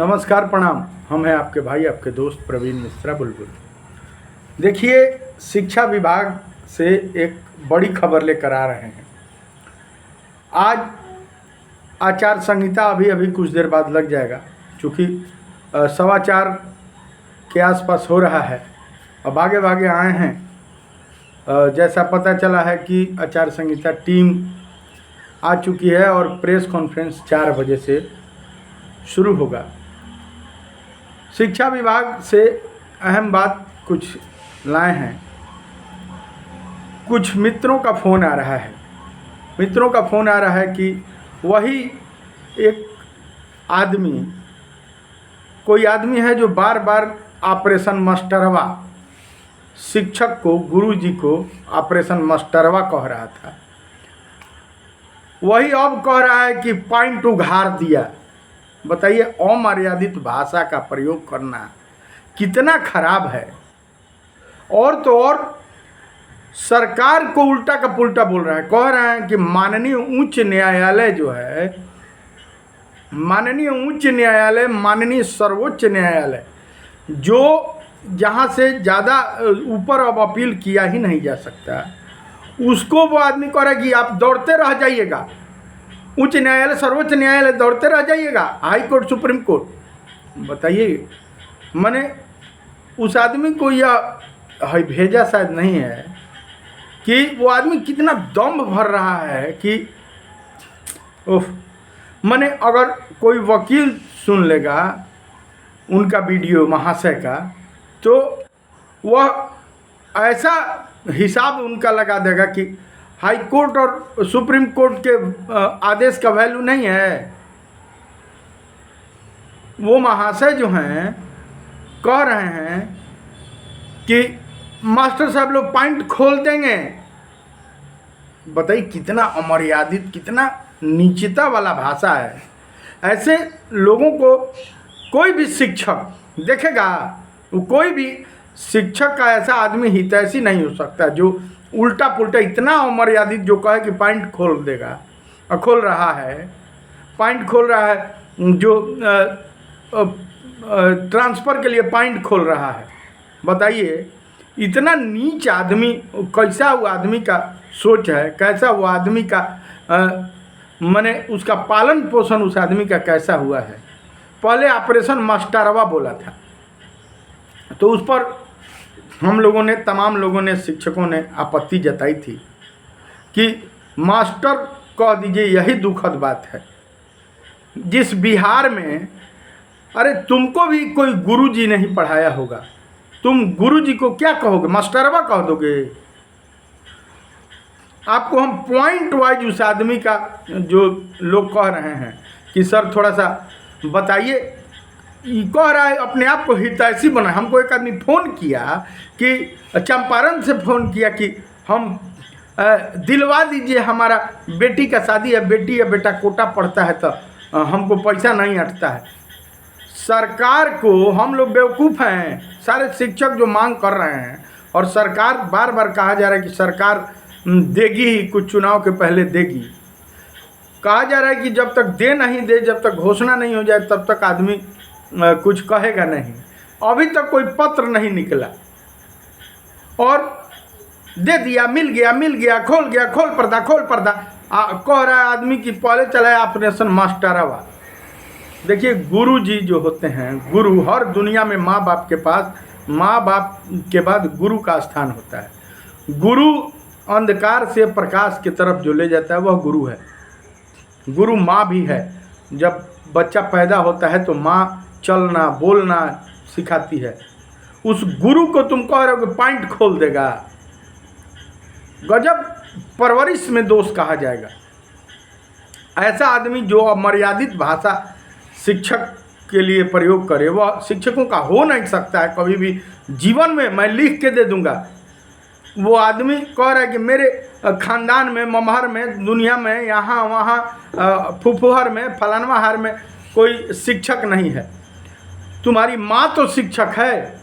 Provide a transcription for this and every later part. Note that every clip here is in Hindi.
नमस्कार, प्रणाम। हम हैं आपके भाई, आपके दोस्त प्रवीण मिश्रा बुलबुल। देखिए, शिक्षा विभाग से एक बड़ी खबर लेकर आ रहे हैं। आज आचार संहिता अभी अभी कुछ देर बाद लग जाएगा, क्योंकि 4:15 के आसपास हो रहा है। अब भागे भागे आए हैं। जैसा पता चला है कि आचार संहिता टीम आ चुकी है और प्रेस कॉन्फ्रेंस 4 बजे से शुरू होगा। शिक्षा विभाग से अहम बात कुछ लाए हैं। कुछ मित्रों का फ़ोन आ रहा है। मित्रों का फ़ोन आ रहा है कि वही एक आदमी, कोई आदमी है जो बार बार ऑपरेशन मास्टरवा, शिक्षक को, गुरुजी को ऑपरेशन मास्टरवा कह रहा था, वही अब कह रहा है कि पॉइंट उघाड़ दिया। बताइए, अमर्यादित भाषा का प्रयोग करना कितना खराब है। और तो और सरकार को उल्टा का पुल्टा बोल रहा है। कह रहे हैं कि माननीय उच्च न्यायालय जो है, माननीय उच्च न्यायालय, माननीय सर्वोच्च न्यायालय, जो जहाँ से ज़्यादा ऊपर अब अपील किया ही नहीं जा सकता, उसको वो आदमी कह रहा है कि आप दौड़ते रह जाइएगा। उच्च न्यायालय, सर्वोच्च न्यायालय दौड़ते रह जाइएगा, हाई कोर्ट, सुप्रीम कोर्ट। बताइए, मैंने उस आदमी को यह भेजा शायद नहीं है कि वो आदमी कितना दम भर रहा है कि ओह। मैंने अगर कोई वकील सुन लेगा उनका वीडियो महाशय का, तो वह ऐसा हिसाब उनका लगा देगा कि हाई कोर्ट और सुप्रीम कोर्ट के आदेश का वैल्यू नहीं है। वो महाशय जो हैं कह रहे हैं कि मास्टर साहब लोग पॉइंट खोल देंगे। बताइए, कितना अमर्यादित, कितना नीचता वाला भाषा है। ऐसे लोगों को कोई भी शिक्षक देखेगा, कोई भी शिक्षक का ऐसा आदमी हितैषी नहीं हो सकता जो उल्टा पुल्टा इतना अमर्यादित जो कहे कि पॉइंट खोल देगा, और खोल रहा है। पॉइंट खोल रहा है, जो ट्रांसफ़र के लिए पॉइंट खोल रहा है। बताइए, इतना नीच आदमी, कैसा वो आदमी का सोच है, कैसा वो आदमी का माने उसका पालन पोषण उस आदमी का कैसा हुआ है। पहले ऑपरेशन मास्टरवा बोला था, तो उस पर हम लोगों ने, तमाम लोगों ने, शिक्षकों ने आपत्ति जताई थी कि मास्टर कह दीजिए, यही दुखद बात है। जिस बिहार में, अरे तुमको भी कोई गुरुजी नहीं पढ़ाया होगा, तुम गुरुजी को क्या कहोगे, मास्टरवा कह दोगे। आपको हम पॉइंट वाइज उस आदमी का, जो लोग कह रहे हैं कि सर थोड़ा सा बताइए, कह रहा है अपने आप को हितैषी बना। हमको एक आदमी फ़ोन किया कि चंपारण से फ़ोन किया कि हम दिलवा दीजिए, हमारा बेटी का शादी है, बेटी या बेटा कोटा पड़ता है तो हमको पैसा नहीं अटता है। सरकार को, हम लोग बेवकूफ़ हैं, सारे शिक्षक जो मांग कर रहे हैं, और सरकार बार बार कहा जा रहा है कि सरकार देगी ही, कुछ चुनाव के पहले देगी। कहा जा रहा है कि जब तक दे नहीं दे, जब तक घोषणा नहीं हो जाए, तब तक आदमी कुछ कहेगा नहीं। अभी तक कोई पत्र नहीं निकला, और दे दिया, मिल गया, खोल पर्दा कह रहा है आदमी की पहले चला है ऑपरेशन मास्टरवा। देखिए, गुरु जी जो होते हैं, गुरु हर दुनिया में माँ बाप के पास, माँ बाप के बाद गुरु का स्थान होता है। गुरु अंधकार से प्रकाश की तरफ जो ले जाता है, वह गुरु है। गुरु माँ भी है। जब बच्चा पैदा होता है तो माँ चलना बोलना सिखाती है। उस गुरु को तुम कह रहे हो कि पॉइंट खोल देगा, गजब परवरिश में दोष कहा जाएगा। ऐसा आदमी जो अमर्यादित भाषा शिक्षक के लिए प्रयोग करे, वह शिक्षकों का हो नहीं सकता है कभी भी जीवन में। मैं लिख के दे दूंगा। वो आदमी कह रहा है कि मेरे ख़ानदान में, ममहर में, दुनिया में, यहाँ वहाँ, फुफुहर में, फलानवाहर में कोई शिक्षक नहीं है। तुम्हारी माँ तो शिक्षक है।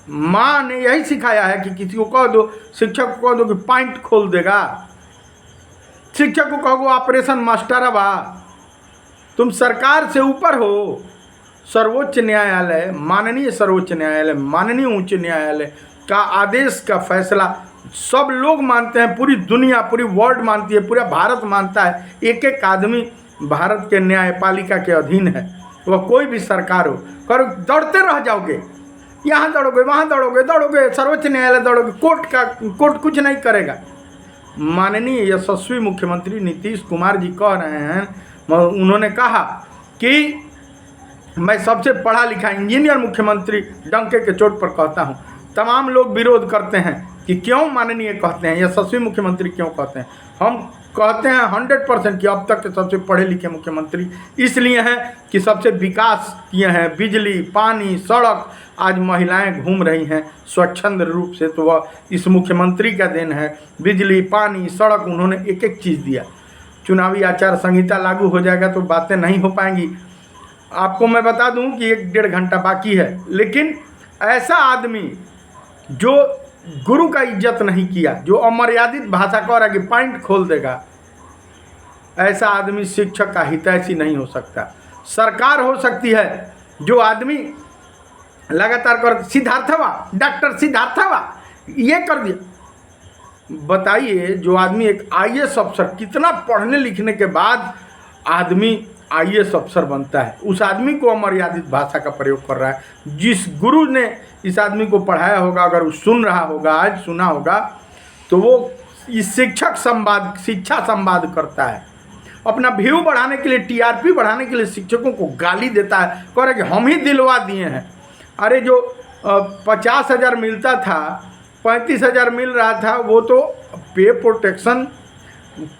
माँ ने यही सिखाया है कि किसी को कह दो, शिक्षक को कह दो कि पॉइंट खोल देगा, शिक्षक को कहो ऑपरेशन मास्टरवा। तुम सरकार से ऊपर हो, सर्वोच्च न्यायालय, माननीय सर्वोच्च न्यायालय, माननीय उच्च न्यायालय का आदेश का फैसला सब लोग मानते हैं, पूरी दुनिया, पूरी वर्ल्ड मानती है, पूरा भारत मानता है। एक एक आदमी भारत के न्यायपालिका के अधीन है, वह कोई भी सरकार हो। कर दौड़ते रह जाओगे, यहाँ दौड़ोगे, वहाँ दौड़ोगे, दौड़ोगे, सर्वोच्च न्यायालय दौड़ोगे, कोर्ट कुछ नहीं करेगा। माननीय यशस्वी मुख्यमंत्री नीतीश कुमार जी कह रहे हैं, उन्होंने कहा कि मैं सबसे पढ़ा लिखा इंजीनियर मुख्यमंत्री डंके के चोट पर कहता हूँ। तमाम लोग विरोध करते हैं कि क्यों माननीय कहते हैं, यशस्वी मुख्यमंत्री क्यों कहते हैं। हम कहते हैं 100% कि अब तक के सबसे पढ़े लिखे मुख्यमंत्री इसलिए हैं कि सबसे विकास किए हैं, बिजली, पानी, सड़क। आज महिलाएं घूम रही हैं स्वच्छंद रूप से, तो वह इस मुख्यमंत्री का देन है। बिजली, पानी, सड़क, उन्होंने एक एक चीज़ दिया। चुनावी आचार संहिता लागू हो जाएगा तो बातें नहीं हो पाएंगी। आपको मैं बता दूं कि 1-1.5 घंटा बाकी है, लेकिन ऐसा आदमी जो गुरु का इज्जत नहीं किया, जो अमर्यादित भाषा कह रहा है कि पॉइंट खोल देगा, ऐसा आदमी शिक्षक का हितैषी नहीं हो सकता। सरकार हो सकती है जो आदमी लगातार कर, सिद्धार्थवा, डॉक्टर सिद्धार्थवा ये कर दिया। बताइए, जो आदमी एक IAS अफसर, कितना पढ़ने लिखने के बाद आदमी IAS अफसर बनता है, उस आदमी को अमर्यादित भाषा का प्रयोग कर रहा है। जिस गुरु ने इस आदमी को पढ़ाया होगा, अगर वो सुन रहा होगा, आज सुना होगा, तो वो इस शिक्षा संवाद करता है। अपना व्यू बढ़ाने के लिए, TRP बढ़ाने के लिए शिक्षकों को गाली देता है, कह रहा है कि हम ही दिलवा दिए हैं। अरे जो 50,000 मिलता था, 35,000 मिल रहा था, वो तो पे प्रोटेक्शन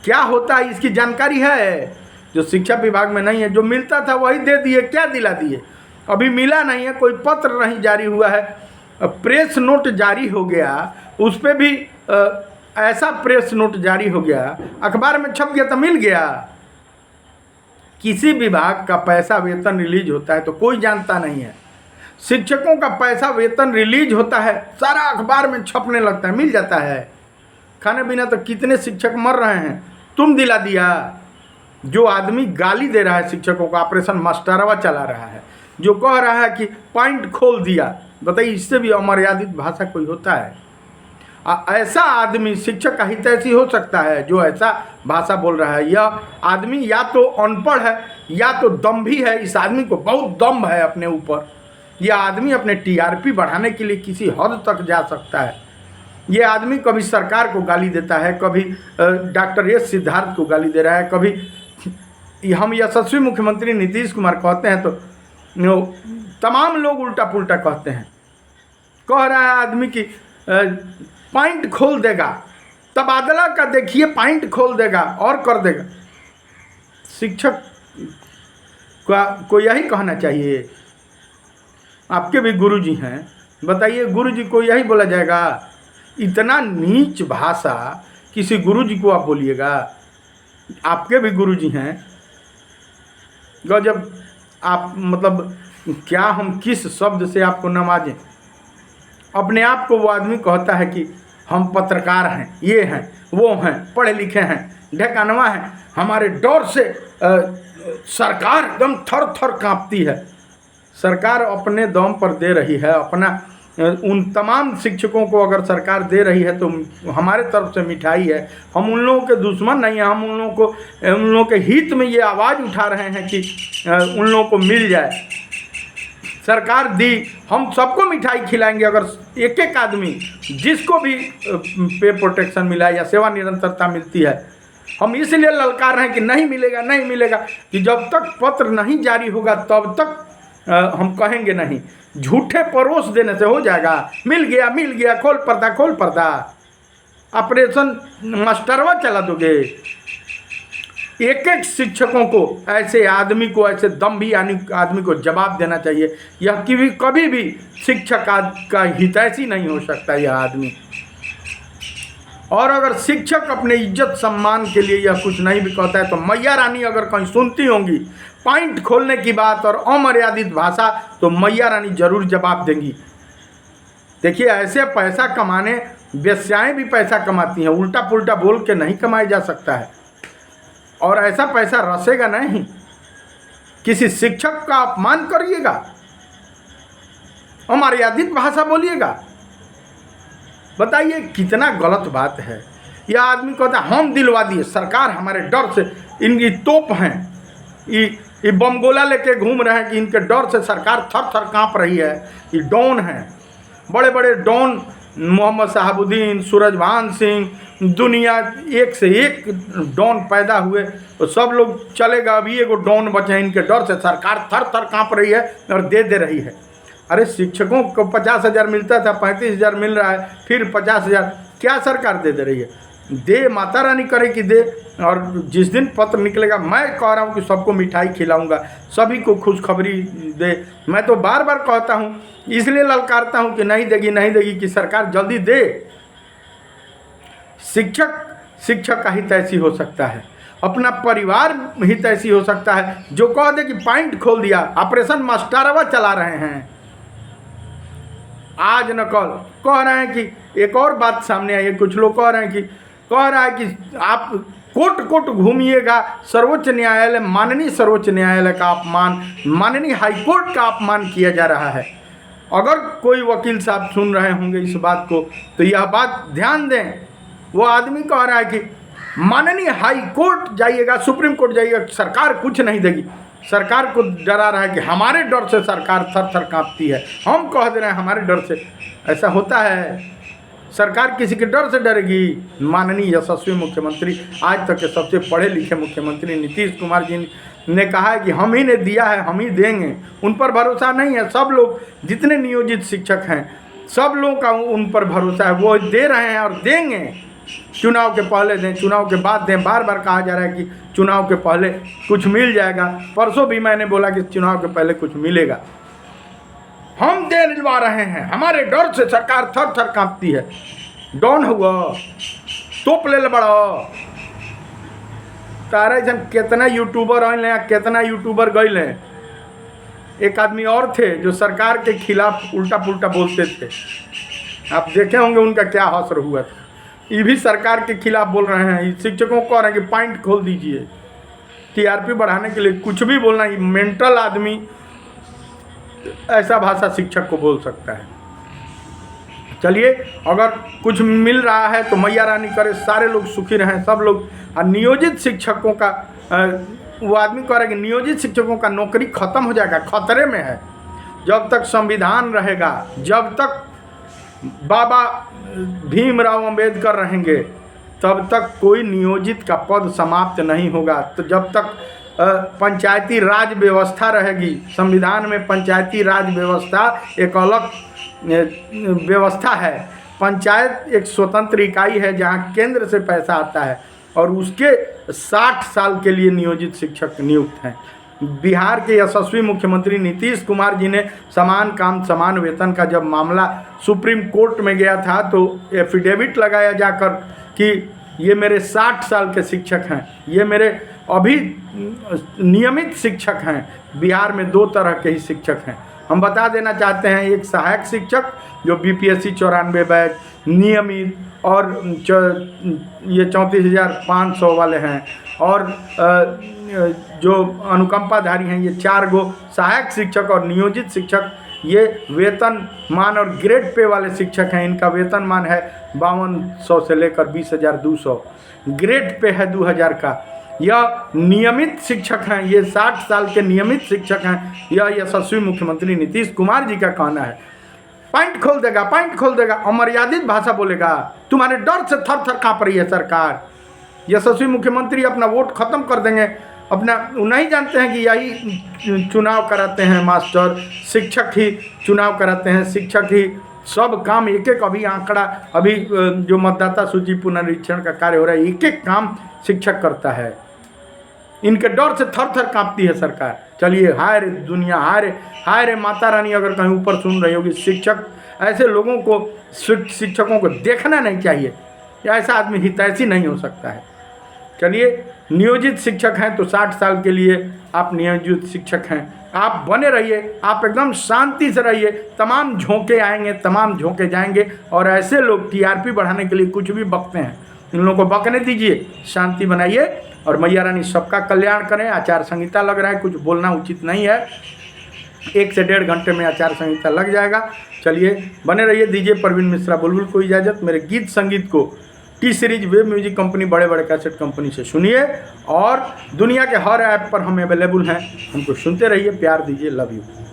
क्या होता है इसकी जानकारी है, जो शिक्षा विभाग में नहीं है। जो मिलता था वही दे दिए, क्या दिला दिए, अभी मिला नहीं है, कोई पत्र नहीं जारी हुआ है। प्रेस नोट जारी हो गया, उस पर भी ऐसा प्रेस नोट जारी हो गया, अखबार में छप गया तो मिल गया। किसी विभाग का पैसा वेतन रिलीज होता है तो कोई जानता नहीं है। शिक्षकों का पैसा वेतन रिलीज होता है, सारा अखबार में छपने लगता है, मिल जाता है। खाने बिना तो कितने शिक्षक मर रहे हैं, तुम दिला दिया। जो आदमी गाली दे रहा है शिक्षकों को, ऑपरेशन मास्टरवा चला रहा है, जो कह रहा है कि पॉइंट खोल दिया, बताइए इससे भी अमर्यादित भाषा कोई होता है? ऐसा आदमी शिक्षक का हितैषी हो सकता है जो ऐसा भाषा बोल रहा है? यह आदमी या तो अनपढ़ है या तो दम्भी है। इस आदमी को बहुत दम्भ है अपने ऊपर। यह आदमी अपने TRP बढ़ाने के लिए किसी हद तक जा सकता है। ये आदमी कभी सरकार को गाली देता है, कभी डॉक्टर S सिद्धार्थ को गाली दे रहा है, कभी हम यशस्वी मुख्यमंत्री नीतीश कुमार कहते हैं तो तमाम लोग उल्टा पुल्टा कहते हैं। कह रहा है आदमी की पॉइंट खोल देगा, तबादला का देखिए पॉइंट खोल देगा और कर देगा। शिक्षक को यही कहना चाहिए। आपके भी गुरुजी हैं, बताइए गुरुजी को यही बोला जाएगा? इतना नीच भाषा किसी गुरुजी को आप बोलिएगा? आपके भी गुरुजी हैं। गजब, आप मतलब क्या, हम किस शब्द से आपको नवाजें? अपने आप को वो आदमी कहता है कि हम पत्रकार हैं, ये हैं, वो हैं, पढ़े लिखे हैं, ढेकानवा हैं, हमारे डर से सरकार एकदम थर थर कांपती है। सरकार अपने दम पर दे रही है, अपना उन तमाम शिक्षकों को अगर सरकार दे रही है तो हमारे तरफ से मिठाई है। हम उन लोगों के दुश्मन नहीं हैं, हम उन लोगों के हित में ये आवाज़ उठा रहे हैं कि उन लोगों को मिल जाए। सरकार दी, हम सबको मिठाई खिलाएंगे अगर एक एक आदमी जिसको भी पे प्रोटेक्शन मिला या सेवा निरंतरता मिलती है। हम इसलिए ललकार रहे हैं कि नहीं मिलेगा, नहीं मिलेगा, कि जब तक पत्र नहीं जारी होगा तब तक हम कहेंगे नहीं। झूठे परोस देने से हो जाएगा? मिल गया, मिल गया, खोल पर्दा, खोल पर्दा, ऑपरेशन मास्टरवा चला दोगे। एक एक शिक्षकों को, ऐसे आदमी को, ऐसे दम्भी आदमी को जवाब देना चाहिए। यह कभी भी शिक्षक का हितैषी नहीं हो सकता यह आदमी। और अगर शिक्षक अपने इज्जत सम्मान के लिए यह कुछ नहीं भी कहता है तो मैया रानी अगर कहीं सुनती होंगी पॉइंट खोलने की बात और अमर्यादित भाषा, तो मैया रानी जरूर जवाब देंगी। देखिए, ऐसे पैसा कमाने, वेश्याएं भी पैसा कमाती हैं, उल्टा पुल्टा बोल के नहीं कमाया जा सकता है। और ऐसा पैसा रसेगा नहीं। किसी शिक्षक का अपमान करिएगा, अमर्यादित भाषा बोलिएगा। बताइए कितना गलत बात है। यह आदमी कहता है हम दिलवा दिए, सरकार हमारे डर से, इनकी तोप हैं, ये बमगोला लेके घूम रहे हैं कि इनके डर से सरकार थर थर काँप रही है। ये डॉन हैं, बड़े बड़े डॉन, मोहम्मद शहाबुद्दीन, सूरजभान सिंह, दुनिया एक से एक डॉन पैदा हुए, तो सब लोग चलेगा। अभी एगो डॉन बचे हैं, इनके डर से सरकार थर थर काँप रही है और दे रही है। अरे शिक्षकों को 50,000 मिलता था, 35,000 मिल रहा है, फिर 50,000 क्या सरकार दे रही है? दे, माता रानी करे कि दे। और जिस दिन पत्र निकलेगा, मैं कह रहा हूँ कि सबको मिठाई खिलाऊंगा, सभी को खुशखबरी दे। मैं तो बार बार कहता हूँ, इसलिए ललकारता हूँ कि नहीं देगी कि सरकार जल्दी दे। शिक्षक का हित ऐसी हो सकता है, अपना परिवार हित ऐसी हो सकता है, जो कह दे कि पॉइंट खोल दिया, ऑपरेशन मास्टरवा चला रहे हैं आज न कल। कह रहे हैं कि एक और बात सामने आई है, कुछ लोग कह रहा है कि आप कोर्ट घूमिएगा, सर्वोच्च न्यायालय, माननीय सर्वोच्च न्यायालय का अपमान, माननीय हाईकोर्ट का अपमान किया जा रहा है। अगर कोई वकील साहब सुन रहे होंगे इस बात को, तो यह बात ध्यान दें। वो आदमी कह रहा है कि माननीय हाई कोर्ट जाइएगा, सुप्रीम कोर्ट जाइएगा, सरकार कुछ नहीं देगी। सरकार को डरा रहा है कि हमारे डर से सरकार थर थर काँपती है। हम कह दे रहे हैं हमारे डर से। ऐसा होता है? सरकार किसी के डर से डरेगी? माननीय यशस्वी मुख्यमंत्री, आज तक के सबसे पढ़े लिखे मुख्यमंत्री नीतीश कुमार जी ने कहा है कि हम ही ने दिया है, हम ही देंगे। उन पर भरोसा नहीं है। सब लोग, जितने नियोजित शिक्षक हैं, सब लोगों का उन पर भरोसा है, वो दे रहे हैं और देंगे। चुनाव के पहले दें, चुनाव के बाद दें। बार बार कहा जा रहा है कि चुनाव के पहले कुछ मिल जाएगा। परसों भी मैंने बोला कि चुनाव के पहले कुछ मिलेगा। हम दे दिलवा रहे हैं, हमारे डर से सरकार थर थर काँपती है। डॉन हुआ, तोप ले बड़ा तारा जन कितना यूट्यूबर आए, कितना यूट्यूबर गए। एक आदमी और थे जो सरकार के खिलाफ उल्टा पुल्टा बोलते थे, आप देखे होंगे उनका क्या हश्र हुआ था। ये भी सरकार के खिलाफ बोल रहे हैं। शिक्षकों को कह रहे हैं कि पॉइंट खोल दीजिए, टीआरपी बढ़ाने के लिए कुछ भी बोलना। ये मेंटल आदमी ऐसा भाषा शिक्षक को बोल सकता है। चलिए, अगर कुछ मिल रहा है तो मैया रानी करे सारे लोग सुखी रहें, सब लोग। और नियोजित शिक्षकों का वो आदमी कह रहा है कि नियोजित शिक्षकों का नौकरी खत्म हो जाएगा, खतरे में है। जब तक संविधान रहेगा, जब तक बाबा भीमराव अंबेडकर रहेंगे, तब तक कोई नियोजित का पद समाप्त नहीं होगा। तो जब तक पंचायती राज व्यवस्था रहेगी, संविधान में पंचायती राज व्यवस्था एक अलग व्यवस्था है। पंचायत एक स्वतंत्र इकाई है जहां केंद्र से पैसा आता है, और उसके 60 साल के लिए नियोजित शिक्षक नियुक्त हैं। बिहार के यशस्वी मुख्यमंत्री नीतीश कुमार जी ने समान काम समान वेतन का जब मामला सुप्रीम कोर्ट में गया था, तो एफिडेविट लगाया जाकर कि ये मेरे 60 साल के शिक्षक हैं, ये मेरे अभी नियमित शिक्षक हैं। बिहार में 2 तरह के ही शिक्षक हैं। हम बता देना चाहते हैं, एक सहायक शिक्षक जो बीपीएससी 94 बैच नियमित, और ये 34,500 वाले हैं, और जो अनुकंपाधारी हैं ये 4 गो सहायक शिक्षक और नियोजित शिक्षक। ये वेतन मान और ग्रेड पे वाले शिक्षक हैं। इनका वेतन मान है 5200 से लेकर 20,200, ग्रेड पे है 2000 का। यह नियमित शिक्षक हैं, ये 60 साल के नियमित शिक्षक हैं। यह यशस्वी मुख्यमंत्री नीतीश कुमार जी का कहना है। पॉइंट खोल देगा, पॉइंट खोल देगा, अमर्यादित भाषा बोलेगा, तुम्हारे डर से थर थर काँप रही है सरकार। यशस्वी मुख्यमंत्री अपना वोट खत्म कर देंगे। अपना नहीं जानते हैं कि यही चुनाव कराते हैं मास्टर, शिक्षक ही चुनाव कराते हैं, शिक्षक ही सब काम एक एक। अभी आंकड़ा, अभी जो मतदाता सूची पुनरीक्षण का कार्य हो रहा है, एक एक काम शिक्षक करता है। इनके डर से थर थर काँपती है सरकार। चलिए, हाय रे दुनिया, हाय रे माता रानी, अगर कहीं ऊपर सुन रही होगी, शिक्षक, ऐसे लोगों को, शिक्षकों को देखना नहीं चाहिए। ऐसा आदमी हितैषी नहीं हो सकता है। चलिए, नियोजित शिक्षक हैं तो 60 साल के लिए आप नियोजित शिक्षक हैं, आप बने रहिए, आप एकदम शांति से रहिए। तमाम झोंके आएंगे, तमाम झोंके जाएंगे, और ऐसे लोग टीआरपी बढ़ाने के लिए कुछ भी बकते हैं, इन लोगों को बकने दीजिए, शांति बनाइए, और मैया रानी सबका कल्याण करें। आचार संहिता लग रहा है, कुछ बोलना उचित नहीं है। 1 से 1.5 घंटे में आचार संहिता लग जाएगा। चलिए बने रहिए, दीजिए प्रवीण मिश्रा बुलबुल को इजाज़त। मेरे गीत संगीत को T series web music company, बड़े बड़े कैसेट कंपनी से सुनिए और दुनिया के हर ऐप पर हम अवेलेबल हैं। हमको सुनते रहिए, प्यार दीजिए। Love you.